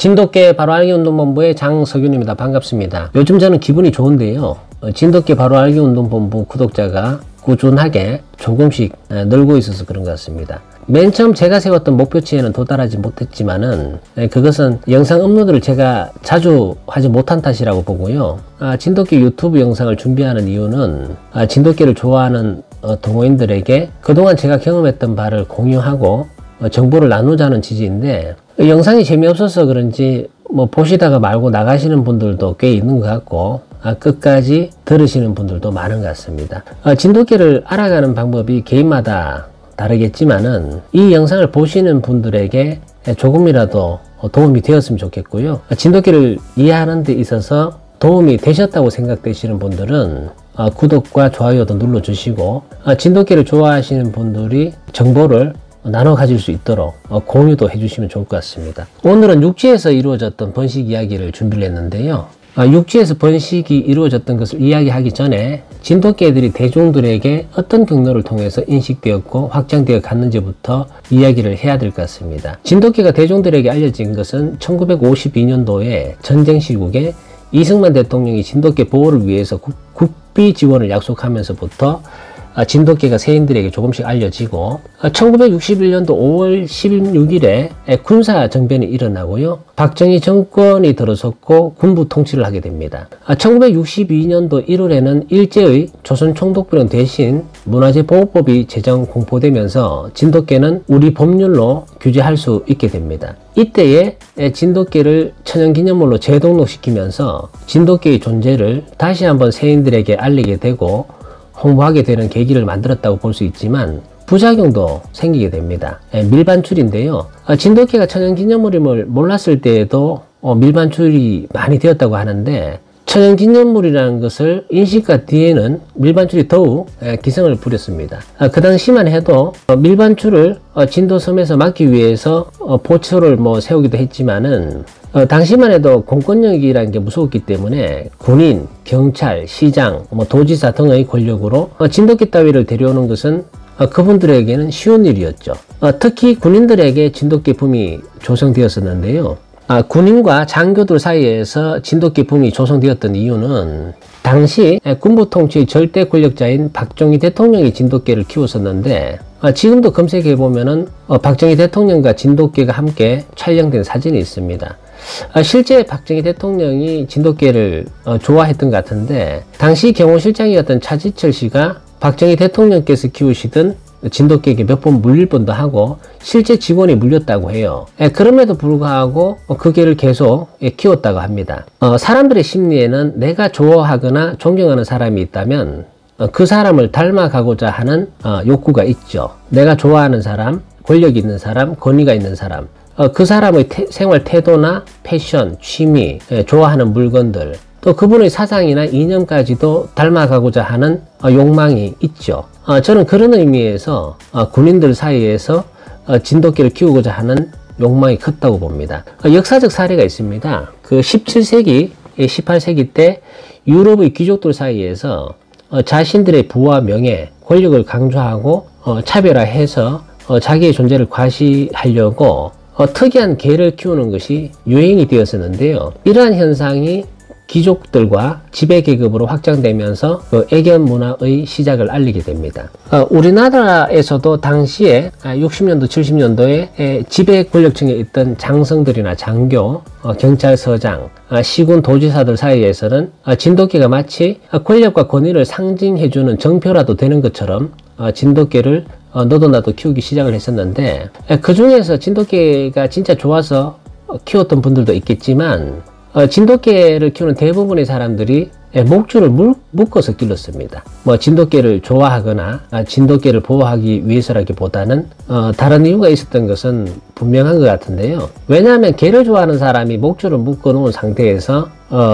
진돗개 바로 알기 운동본부의 장석윤입니다. 반갑습니다. 요즘 저는 기분이 좋은데요. 진돗개 바로 알기 운동본부 구독자가 꾸준하게 조금씩 늘고 있어서 그런 것 같습니다. 맨 처음 제가 세웠던 목표치에는 도달하지 못했지만은 그것은 영상 업로드를 제가 자주 하지 못한 탓이라고 보고요. 진돗개 유튜브 영상을 준비하는 이유는 진돗개를 좋아하는 동호인들에게 그동안 제가 경험했던 바를 공유하고 정보를 나누자는 취지인데, 영상이 재미없어서 그런지 보시다가 말고 나가시는 분들도 꽤 있는 것 같고 끝까지 들으시는 분들도 많은 것 같습니다. 진돗개를 알아가는 방법이 개인마다 다르겠지만은 이 영상을 보시는 분들에게 조금이라도 도움이 되었으면 좋겠고요. 진돗개를 이해하는 데 있어서 도움이 되셨다고 생각되시는 분들은 구독과 좋아요도 눌러주시고, 진돗개를 좋아하시는 분들이 정보를 나눠 가질 수 있도록 공유도 해주시면 좋을 것 같습니다. 오늘은 육지에서 이루어졌던 번식 이야기를 준비를 했는데요. 육지에서 번식이 이루어졌던 것을 이야기하기 전에 진돗개들이 대중들에게 어떤 경로를 통해서 인식되었고 확장되어 갔는지부터 이야기를 해야 될 것 같습니다. 진돗개가 대중들에게 알려진 것은 1952년도에 전쟁 시국에 이승만 대통령이 진돗개 보호를 위해서 국비 지원을 약속하면서부터 진돗개가 세인들에게 조금씩 알려지고, 1961년도 5월 16일에 군사 정변이 일어나고요. 박정희 정권이 들어섰고 군부 통치를 하게 됩니다. 1962년도 1월에는 일제의 조선총독부령 대신 문화재보호법이 제정 공포되면서 진돗개는 우리 법률로 규제할 수 있게 됩니다. 이때에 진돗개를 천연기념물로 재등록시키면서 진돗개의 존재를 다시 한번 세인들에게 알리게 되고 홍보하게 되는 계기를 만들었다고 볼 수 있지만 부작용도 생기게 됩니다. 밀반출인데요. 진돗개가 천연기념물임을 몰랐을 때에도 밀반출이 많이 되었다고 하는데, 천연기념물이라는 것을 인식한 뒤에는 밀반출이 더욱 기승을 부렸습니다. 그 당시만 해도 밀반출을 진도섬에서 막기 위해서 보초를 세우기도 했지만은 당시만 해도 공권력이라는 게 무서웠기 때문에 군인, 경찰, 시장, 도지사 등의 권력으로 진돗개 따위를 데려오는 것은 그분들에게는 쉬운 일이었죠. 특히 군인들에게 진돗개 붐이 조성되었었는데요. 군인과 장교들 사이에서 진돗개 붐이 조성되었던 이유는 당시 군부 통치의 절대 권력자인 박정희 대통령이 진돗개를 키웠었는데, 지금도 검색해보면은 박정희 대통령과 진돗개가 함께 촬영된 사진이 있습니다. 실제 박정희 대통령이 진돗개를 좋아했던 것 같은데, 당시 경호실장이었던 차지철 씨가 박정희 대통령께서 키우시던 진돗개에게 몇 번 물릴 뻔도 하고 실제 직원이 물렸다고 해요. 그럼에도 불구하고 그 개를 계속 키웠다고 합니다. 사람들의 심리에는 내가 좋아하거나 존경하는 사람이 있다면 그 사람을 닮아가고자 하는 욕구가 있죠. 내가 좋아하는 사람, 권력 있는 사람, 권위가 있는 사람, 그 사람의 생활 태도나 패션, 취미, 좋아하는 물건들, 또 그분의 사상이나 이념까지도 닮아가고자 하는 욕망이 있죠. 저는 그런 의미에서 군인들 사이에서 진돗개를 키우고자 하는 욕망이 컸다고 봅니다. 역사적 사례가 있습니다. 그 17세기, 18세기 때 유럽의 귀족들 사이에서 자신들의 부와 명예, 권력을 강조하고 차별화해서 자기의 존재를 과시하려고 특이한 개를 키우는 것이 유행이 되었었는데요. 이러한 현상이 귀족들과 지배계급으로 확장되면서 애견 문화의 시작을 알리게 됩니다. 우리나라에서도 당시에 60년도, 70년도에 지배 권력층에 있던 장성들이나 장교, 경찰서장, 시군 도지사들 사이에서는 진돗개가 마치 권력과 권위를 상징해주는 정표라도 되는 것처럼 진돗개를 너도 나도 키우기 시작을 했었는데, 그 중에서 진돗개가 진짜 좋아서 키웠던 분들도 있겠지만 진돗개를 키우는 대부분의 사람들이 목줄을 묶어서 길렀습니다. 진돗개를 좋아하거나 진돗개를 보호하기 위해서라기보다는 다른 이유가 있었던 것은 분명한 것 같은데요. 왜냐하면 개를 좋아하는 사람이 목줄을 묶어 놓은 상태에서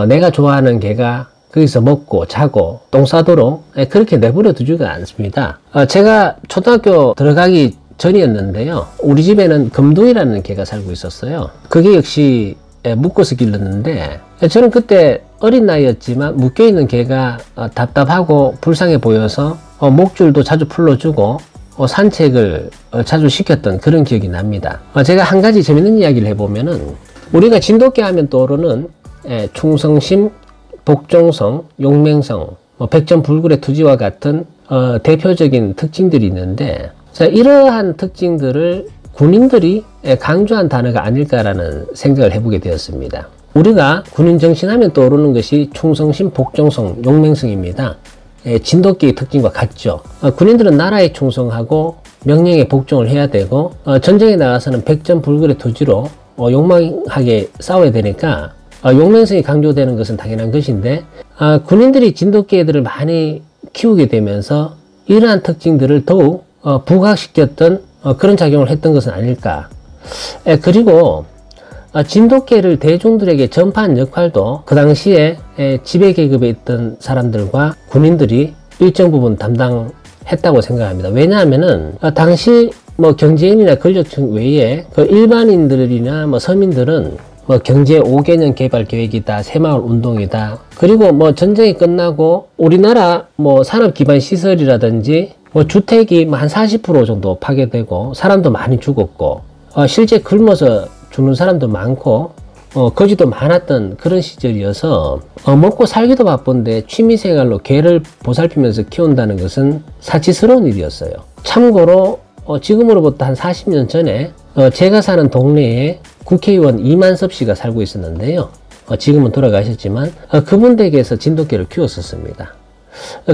내가 좋아하는 개가 거기서 먹고 자고 똥 싸도록 그렇게 내버려 두지가 않습니다. 제가 초등학교 들어가기 전이었는데요. 우리 집에는 금둥이라는 개가 살고 있었어요. 그게 역시 묶어서 길렀는데, 저는 그때 어린 나이였지만 묶여있는 개가 답답하고 불쌍해 보여서 목줄도 자주 풀어주고 산책을 자주 시켰던 그런 기억이 납니다. 제가 한 가지 재밌는 이야기를 해보면은 우리가 진돗개 하면 떠오르는 충성심, 복종성, 용맹성, 백전불굴의 투지와 같은 대표적인 특징들이 있는데, 자, 이러한 특징들을 군인들이 강조한 단어가 아닐까라는 생각을 해보게 되었습니다. 우리가 군인 정신하면 떠오르는 것이 충성심, 복종성, 용맹성입니다. 진돗개의 특징과 같죠. 군인들은 나라에 충성하고 명령에 복종을 해야 되고, 전쟁에 나가서는 백전불굴의 투지로 용맹하게 싸워야 되니까 용맹성이 강조되는 것은 당연한 것인데, 군인들이 진돗개들을 많이 키우게 되면서 이러한 특징들을 더욱 부각시켰던 그런 작용을 했던 것은 아닐까. 그리고 진돗개를 대중들에게 전파한 역할도 그 당시에 지배계급에 있던 사람들과 군인들이 일정 부분 담당했다고 생각합니다. 왜냐하면은 당시 경제인이나 권력층 외에 그 일반인들이나 서민들은 경제 5개년 개발 계획이다, 새마을 운동이다, 그리고 전쟁이 끝나고 우리나라 산업 기반 시설이라든지 주택이 한 40% 정도 파괴되고 사람도 많이 죽었고, 실제 굶어서 죽는 사람도 많고 거지도 많았던 그런 시절이어서 먹고 살기도 바쁜데 취미생활로 개를 보살피면서 키운다는 것은 사치스러운 일이었어요. 참고로 지금으로부터 한 40년 전에 제가 사는 동네에 국회의원 이만섭 씨가 살고 있었는데요. 지금은 돌아가셨지만 그분 댁에서 진돗개를 키웠었습니다.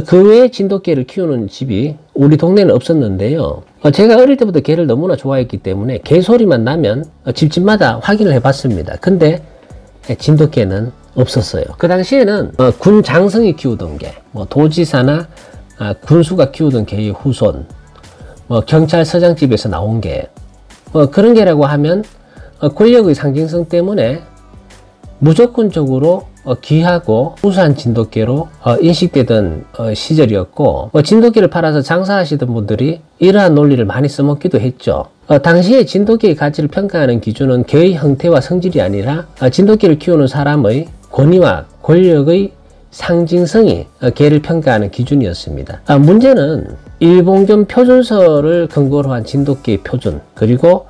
그 외에 진돗개를 키우는 집이 우리 동네는 없었는데요. 제가 어릴 때부터 개를 너무나 좋아했기 때문에 개 소리만 나면 집집마다 확인을 해봤습니다. 근데 진돗개는 없었어요. 그 당시에는 군 장성이 키우던 개, 도지사나 군수가 키우던 개의 후손, 경찰서장집에서 나온 개, 그런 개라고 하면 권력의 상징성 때문에 무조건적으로 귀하고 우수한 진돗개로 인식되던 시절이었고, 진돗개를 팔아서 장사하시던 분들이 이러한 논리를 많이 써먹기도 했죠. 당시에 진돗개의 가치를 평가하는 기준은 개의 형태와 성질이 아니라 진돗개를 키우는 사람의 권위와 권력의 상징성이 개를 평가하는 기준이었습니다. 문제는 일본견 표준서를 근거로 한 진돗개의 표준, 그리고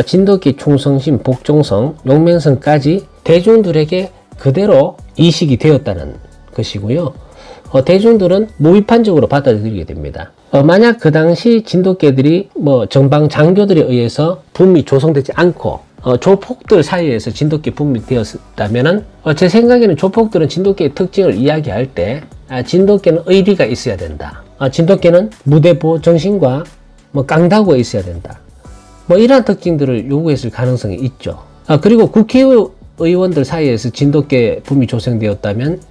진돗개 충성심, 복종성, 용맹성까지 대중들에게 그대로 이식이 되었다는 것이고요. 대중들은 무비판적으로 받아들이게 됩니다. 만약 그 당시 진돗개들이 정방 장교들에 의해서 붐이 조성되지 않고 조폭들 사이에서 진돗개 붐이 되었다면은 제 생각에는 조폭들은 진돗개의 특징을 이야기할 때 진돗개는 의리가 있어야 된다, 진돗개는 무대보 정신과 깡다구가 있어야 된다, 이러한 특징들을 요구했을 가능성이 있죠. 그리고 국회의원들 사이에서 진돗개 붐이 조성되었다면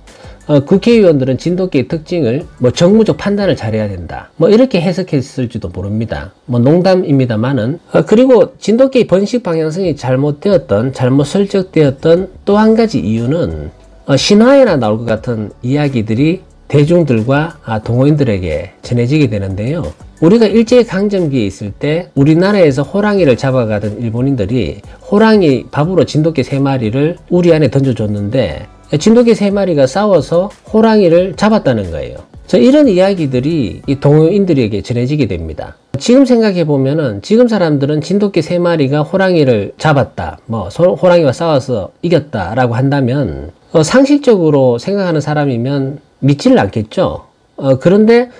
국회의원들은 진돗개의 특징을 정무적 판단을 잘해야 된다, 이렇게 해석했을지도 모릅니다. 농담입니다만은. 그리고 진돗개의 번식 방향성이 잘못 설정되었던 또 한 가지 이유는 신화에나 나올 것 같은 이야기들이 대중들과 동호인들에게 전해지게 되는데요. 우리가 일제강점기에 있을 때 우리나라에서 호랑이를 잡아가던 일본인들이 호랑이 밥으로 진돗개 3마리를 우리 안에 던져줬는데 진돗개 3마리가 싸워서 호랑이를 잡았다는 거예요. 이런 이야기들이 이 동호인들에게 전해지게 됩니다. 지금 생각해보면은 지금 사람들은 진돗개 3마리가 호랑이를 잡았다, 호랑이와 싸워서 이겼다 라고 한다면 상식적으로 생각하는 사람이면 믿지를 않겠죠. 그런데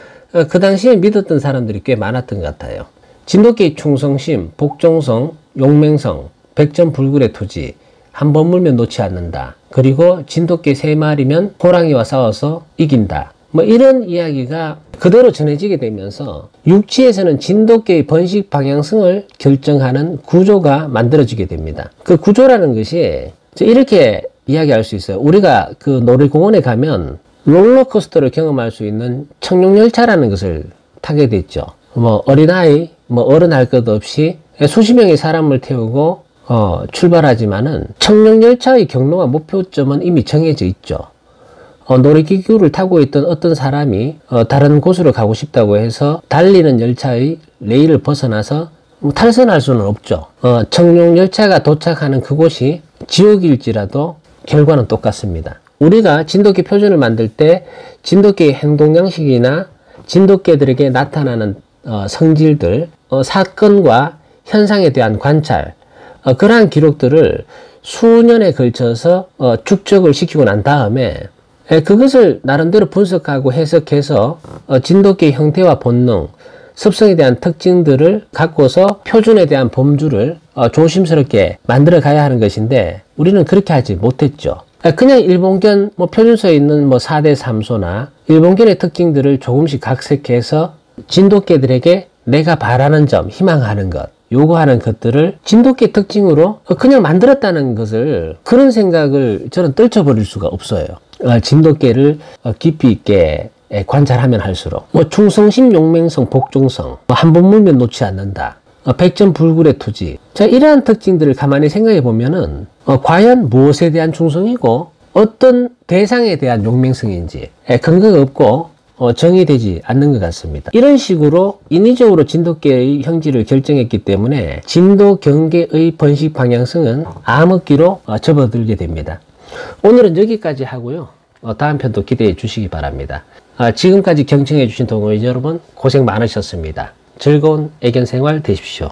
그 당시에 믿었던 사람들이 꽤 많았던 것 같아요. 진돗개의 충성심, 복종성, 용맹성, 백전불굴의 투지, 한 번 물면 놓지 않는다, 그리고 진돗개 3마리면 호랑이와 싸워서 이긴다, 이런 이야기가 그대로 전해지게 되면서 육지에서는 진돗개의 번식 방향성을 결정하는 구조가 만들어지게 됩니다. 그 구조라는 것이 이렇게 이야기할 수 있어요. 우리가 그 놀이공원에 가면 롤러코스터를 경험할 수 있는 청룡열차라는 것을 타게 됐죠. 어린아이, 어른 할 것 없이 수십 명의 사람을 태우고 출발하지만은 청룡열차의 경로와 목표점은 이미 정해져 있죠. 놀이기구를 타고 있던 어떤 사람이 다른 곳으로 가고 싶다고 해서 달리는 열차의 레일을 벗어나서 탈선할 수는 없죠. 청룡열차가 도착하는 그곳이 지옥일지라도 결과는 똑같습니다. 우리가 진돗개 표준을 만들 때 진돗개의 행동 양식이나 진돗개들에게 나타나는 성질들, 사건과 현상에 대한 관찰, 그러한 기록들을 수년에 걸쳐서 축적을 시키고 난 다음에 그것을 나름대로 분석하고 해석해서 진돗개의 형태와 본능, 습성에 대한 특징들을 갖고서 표준에 대한 범주를 조심스럽게 만들어 가야 하는 것인데 우리는 그렇게 하지 못했죠. 그냥 일본견 표준서에 있는 4대 삼소나 일본견의 특징들을 조금씩 각색해서 진돗개들에게 내가 바라는 점, 희망하는 것, 요구하는 것들을 진돗개 특징으로 그냥 만들었다는 것을, 그런 생각을 저는 떨쳐버릴 수가 없어요. 진돗개를 깊이 있게 관찰하면 할수록 충성심, 용맹성, 복종성, 한 번 물면 놓지 않는다, 백전불굴의 투지, 자, 이러한 특징들을 가만히 생각해 보면은 과연 무엇에 대한 충성이고 어떤 대상에 대한 용맹성인지 근거가 없고 정의되지 않는 것 같습니다. 이런 식으로 인위적으로 진돗개의 형질을 결정했기 때문에 진돗경계의 번식 방향성은 암흑기로 접어들게 됩니다. 오늘은 여기까지 하고요. 다음 편도 기대해 주시기 바랍니다. 지금까지 경청해 주신 동호인 여러분 고생 많으셨습니다. 즐거운 애견 생활 되십시오.